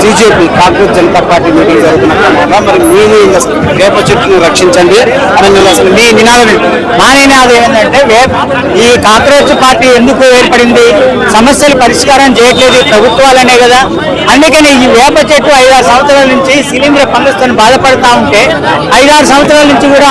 BJP Congress Janata party meeting జరుగుతున్న క్రమంలో మరి మీరు వేప చెట్టును రక్షించండి అని అసలు మీ నినాదం ఏంటి? మా నినాదం ఏంటంటే ఈ కాంగ్రెస్ పార్టీ ఎందుకు ఏర్పడింది, సమస్యలు పరిష్కారం చేయట్లేదు ప్రభుత్వాలనే కదా. అందుకని ఈ వేప చెట్టు 5-6 సంవత్సరాల నుంచి శిలీంద్ర ఫంగస్ తో బాధపడతా ఉంటే 5-6 సంవత్సరాల నుంచి కూడా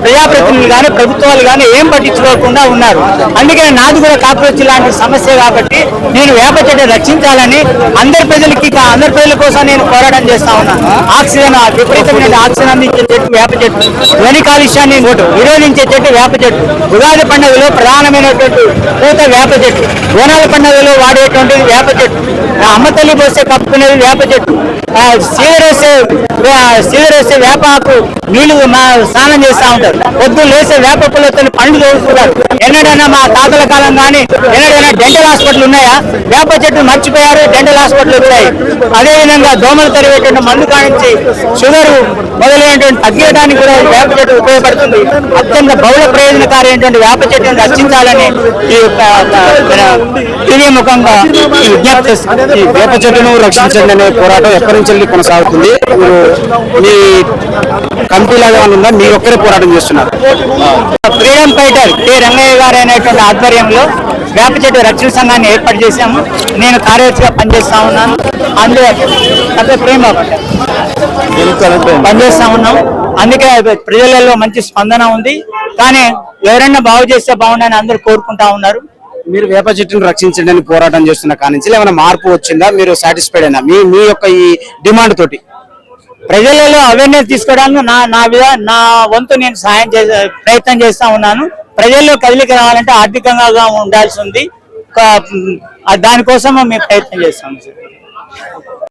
ప్రజాప్రతినిధులు కానీ ప్రభుత్వాలు కానీ ఏం పట్టించుకోకుండా ఉన్నారు. అందుకని నాది కూడా కాక్రోచ్ లాంటి సమస్య కాబట్టి నేను వేప చెట్టు రక్షించాలని అందరి ప్రజల కోసం నేను పోరాటం చేస్తా ఉన్నాను. ఆక్సిజన్ విపరీతమైన ఆక్సిజన్ అందించే చెట్టు వేప చెట్టు, ధ్వని కాలుష్యాన్ని విరోధించే చెట్టు వేప చెట్టు, ఉగాది పండుగలో ప్రధానమైనటువంటి పూత వేప చెట్టు, బోనాల పండుగలో వాడేటువంటిది వేప చెట్టు, అమ్మ తల్లి పోస్తే కప్పుకునేది వేప చెట్టు, సీదరేసే వేప ఆకు నీళ్లు స్నానం చేస్తూ ఉంటారు, పొద్దున్న లేసే వేప పుల్లతో పండ్లు తోడుకుంటారు. ఎన్నడైనా మా తాతల కాలం కానీ ఎన్నడైనా డెంటల్ హాస్పిటల్ ఉన్నాయా? వేప చెట్టు మర్చిపోయారు, డెంటల్ హాస్పిటల్ ఉన్నాయి. అదేవిధంగా దోమలు తరిగేటువంటి మందు కానించి షుగర్ మొదలైనటువంటి తగ్గడానికి కూడా వేప చెట్టు ఉపయోగపడుతుంది. అత్యంత బహుళ ప్రయోజనకారైనటువంటి వేప చెట్టును రక్షించాలని ఈ ముఖంగా విజ్ఞప్తి చేస్తుంది. ఈ వేప చెట్టును రక్షించండి అనే పోరాటం ఎప్పటి నుంచి కొనసాగుతుంది? మీ కమిటీ లాగా ఉందా, మీరు ఒక్కరే పోరాటం చేస్తున్నారు? ఫ్రీడమ్ ఫైటర్ కె రంగయ్య గారు అనేటువంటి ఆధ్వర్యంలో వేప చెట్టు రక్షణ సంఘాన్ని ఏర్పాటు చేశాము. నేను కార్యదర్శిగా పనిచేస్తా ఉన్నాను. అందులో పనిచేస్తా ఉన్నాం. అందుకే ప్రజలలో మంచి స్పందన ఉంది. కానీ ఎవరైనా బాగు చేస్తే బాగుండని అందరూ కోరుకుంటా ఉన్నారు. మీరు వేప చెట్టును రక్షించండి అని పోరాటం చేస్తున్న కానించి ఏమైనా మార్పు వచ్చిందా? మీరు సాటిస్ఫైడ్ అయినా మీ యొక్క ఈ డిమాండ్ తోటి? ప్రజలలో అవేర్నెస్ తీసుకోవడానికి నా వంతు నేను సాయం ప్రయత్నం చేస్తా ఉన్నాను. ప్రజల్లో కదలిక రావాలంటే ఆర్థికంగా ఉండాల్సి ఉంది. దానికోసం మేము ప్రయత్నం చేస్తాము.